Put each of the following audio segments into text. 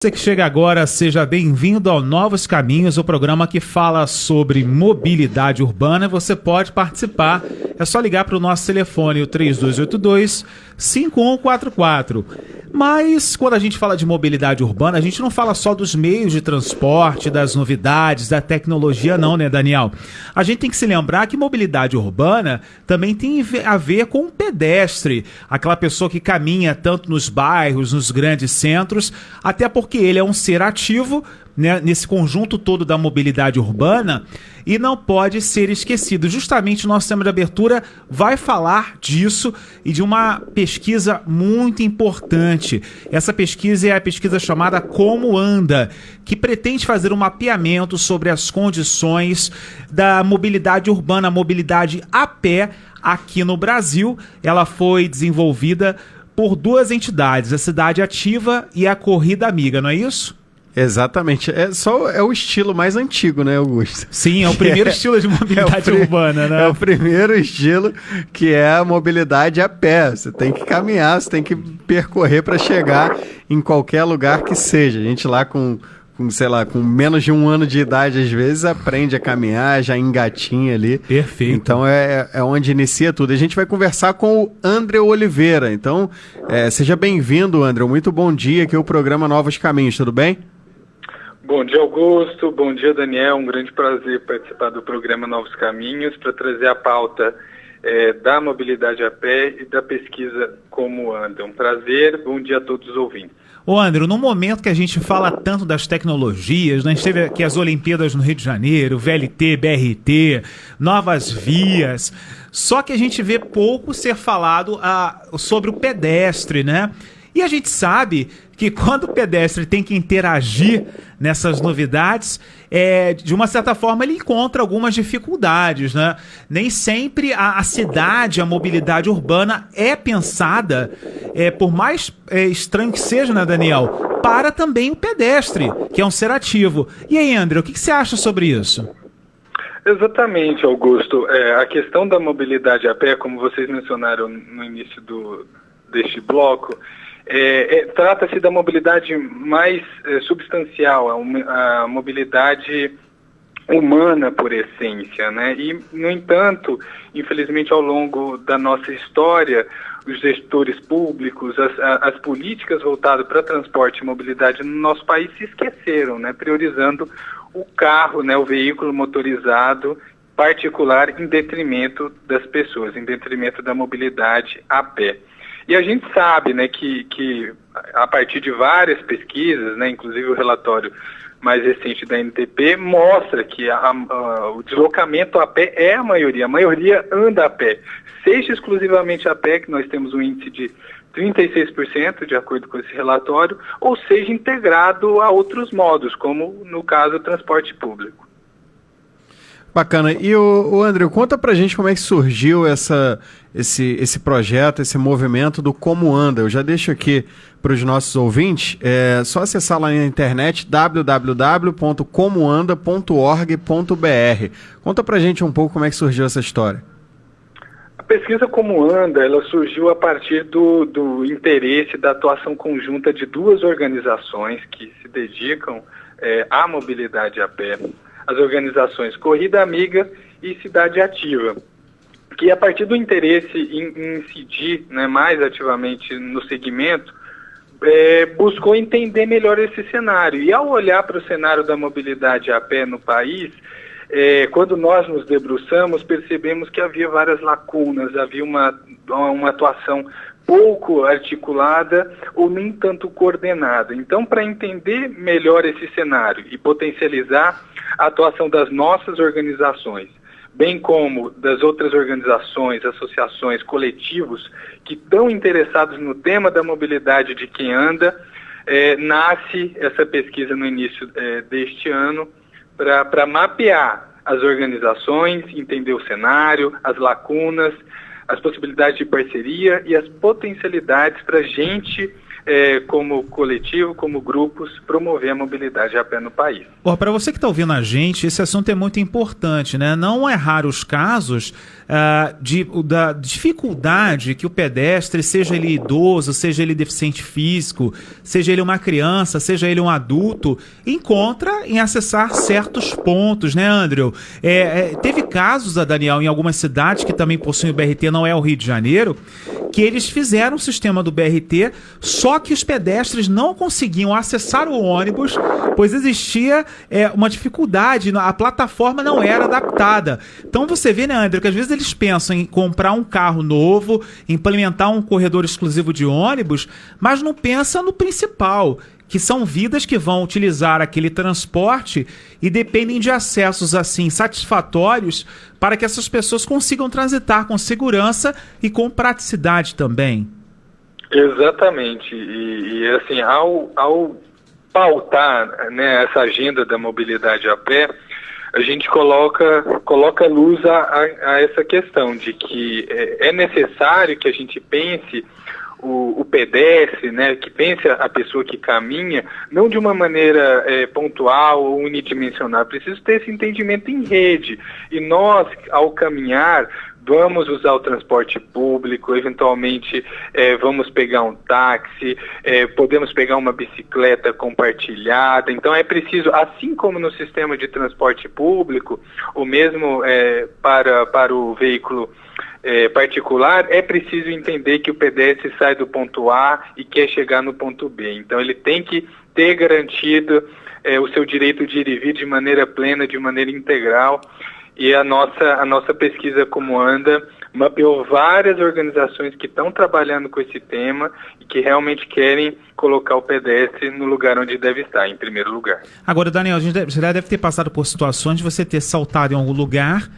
Você que chega agora, seja bem-vindo ao Novos Caminhos, o programa que fala sobre mobilidade urbana. Você pode participar, é só ligar para o nosso telefone, o 3282-5144. Mas quando a gente fala de mobilidade urbana, a gente não fala só dos meios de transporte, das novidades, da tecnologia não, né, Daniel? A gente tem que se lembrar que mobilidade urbana também tem a ver com o pedestre, aquela pessoa que caminha tanto nos bairros, nos grandes centros, até porque ele é um ser ativo, né, nesse conjunto todo da mobilidade urbana e não pode ser esquecido. Justamente o nosso tema de abertura vai falar disso e de uma pesquisa muito importante. Essa pesquisa é a pesquisa chamada Como Anda, que pretende fazer um mapeamento sobre as condições da mobilidade urbana, a mobilidade a pé aqui no Brasil. Ela foi desenvolvida por duas entidades, a Cidade Ativa e a Corrida Amiga, não é isso? Exatamente. É o estilo mais antigo, né, Augusto? Sim, é o primeiro estilo de mobilidade urbana, né? É o primeiro estilo, que é a mobilidade a pé. Você tem que caminhar, você tem que percorrer para chegar em qualquer lugar que seja. A gente lá com menos de 1 ano de idade, às vezes, aprende a caminhar, já engatinha ali. Perfeito. Então, é onde inicia tudo. A gente vai conversar com o André Oliveira. Então, seja bem-vindo, André. Muito bom dia, aqui é o programa Novos Caminhos, tudo bem? Bom dia, Augusto. Bom dia, Daniel. Um grande prazer participar do programa Novos Caminhos para trazer a pauta da mobilidade a pé e da pesquisa Como Anda. Um prazer. Bom dia a todos os ouvintes. Ô André, no momento que a gente fala tanto das tecnologias, né, a gente teve aqui as Olimpíadas no Rio de Janeiro, VLT, BRT, novas vias, só que a gente vê pouco ser falado sobre o pedestre, né? E a gente sabe que quando o pedestre tem que interagir nessas novidades, de uma certa forma ele encontra algumas dificuldades, né? Nem sempre a cidade, a mobilidade urbana é pensada, por mais estranho que seja, né, Daniel, para também o pedestre, que é um ser ativo. E aí, André, o que você acha sobre isso? Exatamente, Augusto. A questão da mobilidade a pé, como vocês mencionaram no início deste bloco, trata-se da mobilidade mais substancial, a mobilidade humana por essência, né? E, no entanto, infelizmente, ao longo da nossa história, os gestores públicos, as políticas voltadas para transporte e mobilidade no nosso país se esqueceram, né? Priorizando o carro, né? O veículo motorizado particular em detrimento das pessoas, em detrimento da mobilidade a pé. E a gente sabe, né, que a partir de várias pesquisas, né, inclusive o relatório mais recente da NTP, mostra que o deslocamento a pé é a maioria anda a pé, seja exclusivamente a pé, que nós temos um índice de 36%, de acordo com esse relatório, ou seja integrado a outros modos, como no caso o transporte público. Bacana. E o André, conta pra gente como é que surgiu esse projeto, esse movimento do Como Anda. Eu já deixo aqui para os nossos ouvintes, só acessar lá na internet www.comoanda.org.br. Conta pra gente um pouco como é que surgiu essa história. A pesquisa Como Anda, ela surgiu a partir do interesse da atuação conjunta de duas organizações que se dedicam à mobilidade a pé. As organizações Corrida Amiga e Cidade Ativa, que a partir do interesse em incidir, né, mais ativamente no segmento, buscou entender melhor esse cenário. E ao olhar para o cenário da mobilidade a pé no país, quando nós nos debruçamos, percebemos que havia várias lacunas, havia uma atuação pouco articulada ou nem tanto coordenada. Então, para entender melhor esse cenário e potencializar a atuação das nossas organizações, bem como das outras organizações, associações, coletivos que estão interessados no tema da mobilidade de quem anda, nasce essa pesquisa no início deste ano para mapear as organizações, entender o cenário, as lacunas, as possibilidades de parceria e as potencialidades para a gente como coletivo, como grupos, promover a mobilidade a pé no país. Para você que está ouvindo a gente, esse assunto é muito importante, né? Não é raro os casos da dificuldade que o pedestre, seja ele idoso, seja ele deficiente físico, seja ele uma criança, seja ele um adulto, encontra em acessar certos pontos, né, Andrew? Teve casos, Daniel, em algumas cidades que também possuem o BRT, não é o Rio de Janeiro, que eles fizeram o sistema do BRT, só que os pedestres não conseguiam acessar o ônibus, pois existia uma dificuldade, a plataforma não era adaptada. Então você vê, né, André, que às vezes eles pensam em comprar um carro novo, implementar um corredor exclusivo de ônibus, mas não pensa no principal, que são vidas que vão utilizar aquele transporte e dependem de acessos assim satisfatórios para que essas pessoas consigam transitar com segurança e com praticidade também. Exatamente. E assim, ao pautar, né, essa agenda da mobilidade a pé, a gente coloca luz a essa questão de que é necessário que a gente pense o pedestre, né, que pense a pessoa que caminha, não de uma maneira pontual ou unidimensional. Preciso ter esse entendimento em rede. E nós, ao caminhar, vamos usar o transporte público, eventualmente vamos pegar um táxi, podemos pegar uma bicicleta compartilhada. Então é preciso, assim como no sistema de transporte público, ou mesmo para o veículo particular, é preciso entender que o pedestre sai do ponto A e quer chegar no ponto B. Então ele tem que ter garantido o seu direito de ir e vir de maneira plena, de maneira integral. E a nossa pesquisa Como Anda mapeou várias organizações que estão trabalhando com esse tema e que realmente querem colocar o pedestre no lugar onde deve estar, em primeiro lugar. Agora, Daniel, você já deve ter passado por situações de você ter saltado em algum lugar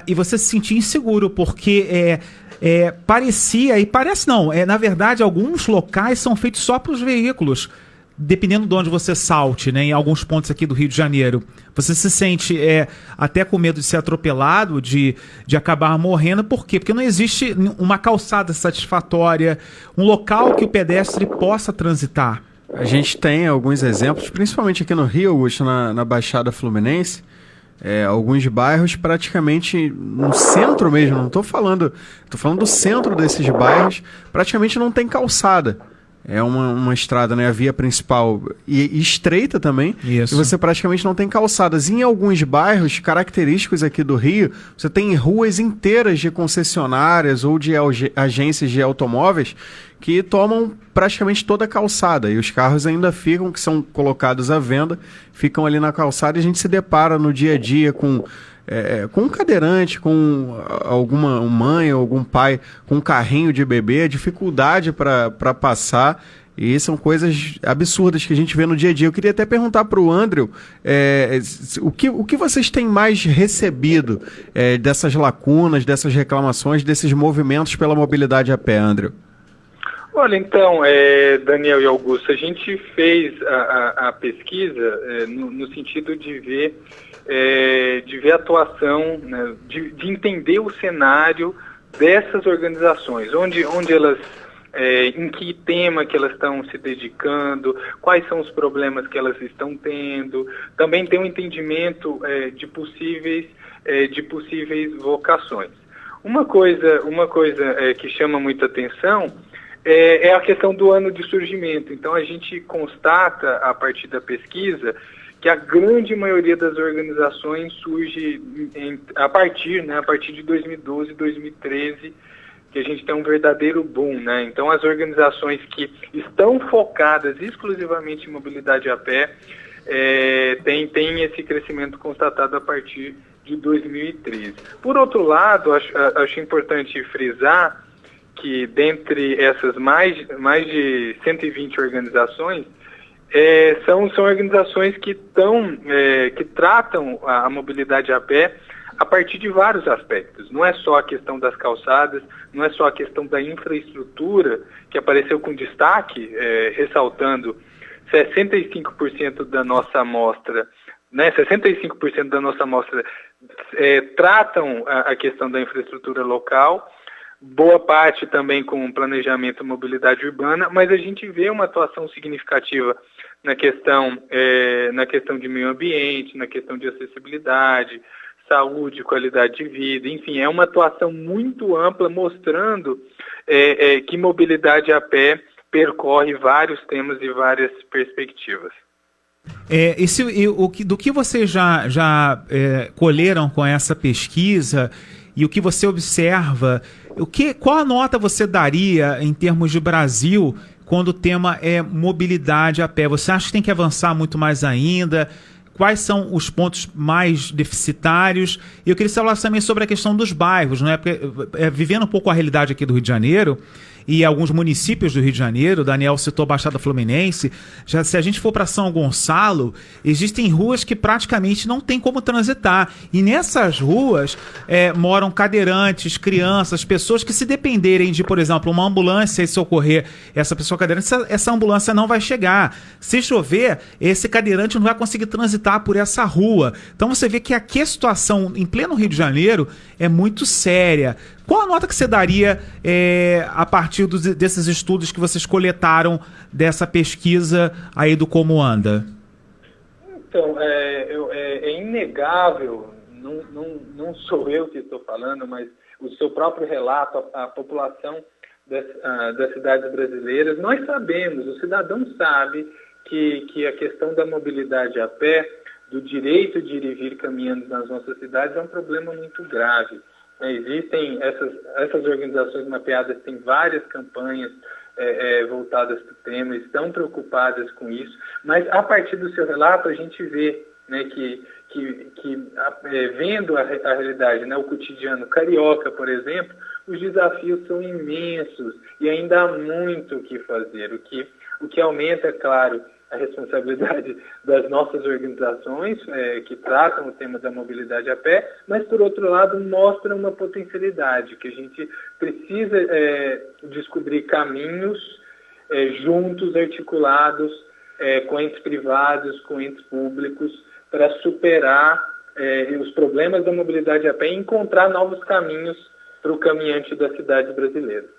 e você se sentir inseguro, porque parecia, e parece não, na verdade alguns locais são feitos só para os veículos, dependendo de onde você salte, né, em alguns pontos aqui do Rio de Janeiro. Você se sente até com medo de ser atropelado, de acabar morrendo. Por quê? Porque não existe uma calçada satisfatória, um local que o pedestre possa transitar. A gente tem alguns exemplos, principalmente aqui no Rio, Augusto, na Baixada Fluminense, alguns bairros praticamente no centro mesmo, não estou falando do centro desses bairros, praticamente não tem calçada. É uma estrada, né, a via principal e estreita também. Isso. E você praticamente não tem calçadas. Em alguns bairros característicos aqui do Rio, você tem ruas inteiras de concessionárias ou de agências de automóveis que tomam praticamente toda a calçada. E os carros ainda ficam, que são colocados à venda, ficam ali na calçada, e a gente se depara no dia a dia com um cadeirante, com alguma mãe ou algum pai com um carrinho de bebê, a dificuldade para passar, e são coisas absurdas que a gente vê no dia a dia. Eu queria até perguntar para o Andrew o que vocês têm mais recebido dessas lacunas, dessas reclamações, desses movimentos pela mobilidade a pé, Andrew? Olha, então, Daniel e Augusto, a gente fez a pesquisa no sentido de ver a atuação, né, de entender o cenário dessas organizações, onde elas, em que tema que elas estão se dedicando, quais são os problemas que elas estão tendo, também ter um entendimento de possíveis vocações. Uma coisa que chama muita atenção é a questão do ano de surgimento. Então a gente constata, a partir da pesquisa, que a grande maioria das organizações surge a partir de 2012, 2013, que a gente tem um verdadeiro boom, né? Então as organizações que estão focadas exclusivamente em mobilidade a pé têm esse crescimento constatado a partir de 2013. Por outro lado, acho importante frisar que dentre essas mais de 120 organizações, são organizações que tratam a mobilidade a pé a partir de vários aspectos. Não é só a questão das calçadas, não é só a questão da infraestrutura, que apareceu com destaque, ressaltando 65% da nossa amostra, né, 65% da nossa amostra tratam a questão da infraestrutura local, boa parte também com planejamento e mobilidade urbana, mas a gente vê uma atuação significativa na questão de meio ambiente, na questão de acessibilidade, saúde, qualidade de vida, enfim, é uma atuação muito ampla mostrando que mobilidade a pé percorre vários temas e várias perspectivas. Do que vocês já colheram com essa pesquisa e o que você observa, qual a nota você daria em termos de Brasil quando o tema é mobilidade a pé? Você acha que tem que avançar muito mais ainda? Quais são os pontos mais deficitários? E eu queria falar também sobre a questão dos bairros, né? Porque, vivendo um pouco a realidade aqui do Rio de Janeiro e alguns municípios do Rio de Janeiro, o Daniel citou a Baixada Fluminense, se a gente for para São Gonçalo, existem ruas que praticamente não tem como transitar. E nessas ruas moram cadeirantes, crianças, pessoas que, se dependerem de, por exemplo, uma ambulância e socorrer essa pessoa cadeirante, essa ambulância não vai chegar. Se chover, esse cadeirante não vai conseguir transitar por essa rua. Então você vê que aqui a situação em pleno Rio de Janeiro é muito séria. Qual a nota que você daria a partir desses estudos que vocês coletaram dessa pesquisa aí do Como Anda? Então, é inegável, não sou eu que estou falando, mas o seu próprio relato, a população das cidades brasileiras, nós sabemos, o cidadão sabe que a questão da mobilidade a pé, do direito de ir e vir caminhando nas nossas cidades, é um problema muito grave. Existem essas organizações mapeadas, têm várias campanhas voltadas para o tema, estão preocupadas com isso, mas a partir do seu relato a gente vê, né, que vendo a realidade, né, o cotidiano carioca, por exemplo, os desafios são imensos e ainda há muito o que fazer, o que aumenta, é claro, a responsabilidade das nossas organizações que tratam o tema da mobilidade a pé, mas, por outro lado, mostra uma potencialidade, que a gente precisa descobrir caminhos juntos, articulados, com entes privados, com entes públicos, para superar os problemas da mobilidade a pé e encontrar novos caminhos para o caminhante das cidades brasileiras.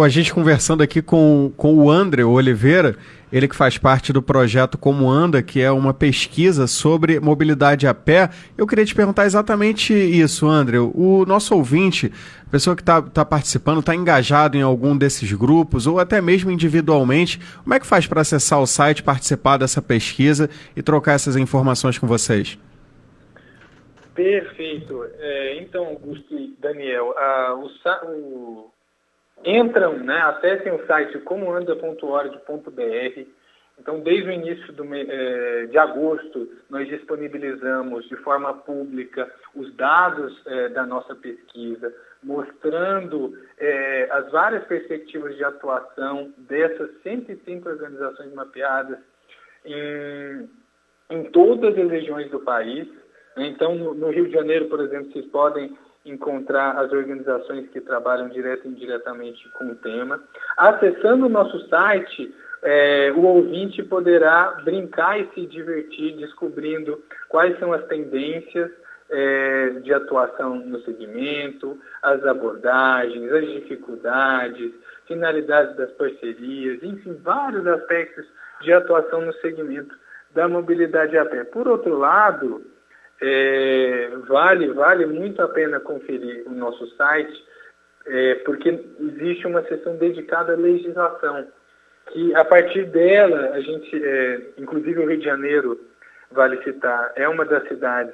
A gente conversando aqui com o André Oliveira, ele que faz parte do projeto Como Anda, que é uma pesquisa sobre mobilidade a pé. Eu queria te perguntar exatamente isso, André. O nosso ouvinte, a pessoa que está participando, está engajado em algum desses grupos, ou até mesmo individualmente, como é que faz para acessar o site, participar dessa pesquisa e trocar essas informações com vocês? Perfeito. Então, Augusto e Daniel, entram, né, acessem o site comoanda.org.br. Então, desde o início de agosto, nós disponibilizamos de forma pública os dados da nossa pesquisa, mostrando as várias perspectivas de atuação dessas 105 organizações mapeadas em todas as regiões do país. Então, no Rio de Janeiro, por exemplo, vocês podem encontrar as organizações que trabalham direto e indiretamente com o tema. Acessando o nosso site, o ouvinte poderá brincar e se divertir descobrindo quais são as tendências de atuação no segmento, as abordagens, as dificuldades, finalidades das parcerias, enfim, vários aspectos de atuação no segmento da mobilidade a pé. Por outro lado, vale muito a pena conferir o nosso site, porque existe uma seção dedicada à legislação, que a partir dela, a gente, inclusive o Rio de Janeiro, vale citar, é uma das cidades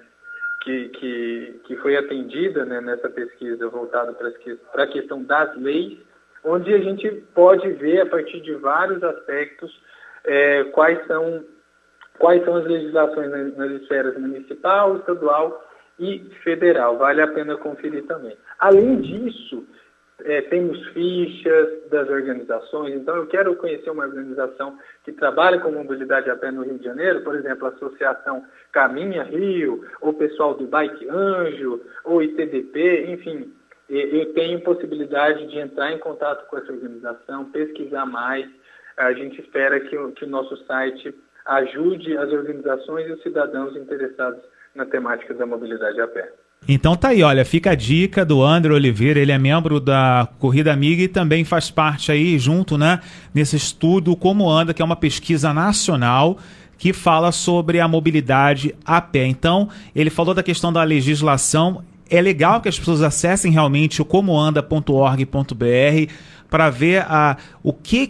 que foi atendida, né, nessa pesquisa voltada para a questão das leis, onde a gente pode ver, a partir de vários aspectos, quais são as legislações nas esferas municipal, estadual e federal. Vale a pena conferir também. Além disso, temos fichas das organizações. Então, eu quero conhecer uma organização que trabalha com mobilidade a pé no Rio de Janeiro, por exemplo, a Associação Caminha Rio, ou o pessoal do Bike Anjo, ou ITDP, enfim. Eu tenho possibilidade de entrar em contato com essa organização, pesquisar mais. A gente espera que o nosso site ajude as organizações e os cidadãos interessados na temática da mobilidade a pé. Então tá aí, olha, fica a dica do André Oliveira, ele é membro da Corrida Amiga e também faz parte aí junto, né, nesse estudo Como Anda, que é uma pesquisa nacional que fala sobre a mobilidade a pé. Então, ele falou da questão da legislação. É legal que as pessoas acessem realmente o comoanda.org.br para ver o que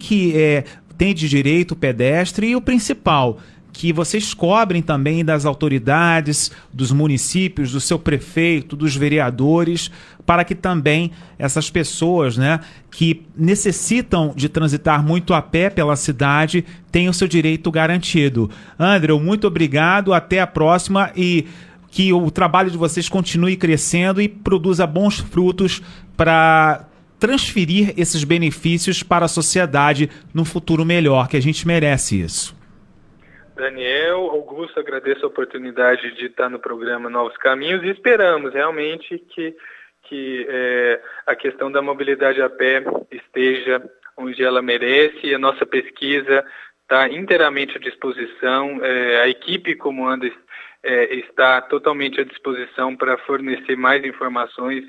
tem de direito pedestre e o principal, que vocês cobrem também das autoridades, dos municípios, do seu prefeito, dos vereadores, para que também essas pessoas, né, que necessitam de transitar muito a pé pela cidade tenham o seu direito garantido. André, muito obrigado, até a próxima e que o trabalho de vocês continue crescendo e produza bons frutos para transferir esses benefícios para a sociedade num futuro melhor, que a gente merece isso. Daniel, Augusto, agradeço a oportunidade de estar no programa Novos Caminhos e esperamos realmente que a questão da mobilidade a pé esteja onde ela merece e a nossa pesquisa está inteiramente à disposição. A equipe Como Anda está totalmente à disposição para fornecer mais informações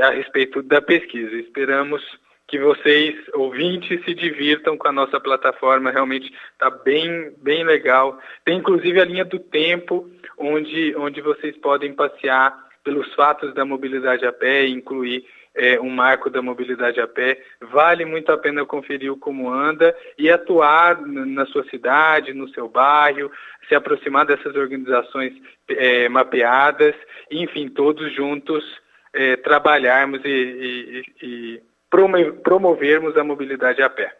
a respeito da pesquisa. Esperamos que vocês, ouvintes, se divirtam com a nossa plataforma, realmente está bem legal. Tem inclusive a linha do tempo, onde vocês podem passear pelos fatos da mobilidade a pé e incluir um marco da mobilidade a pé. Vale muito a pena conferir o Como Anda e atuar na sua cidade, no seu bairro, se aproximar dessas organizações mapeadas, e, enfim, todos juntos trabalharmos e promovermos a mobilidade a pé.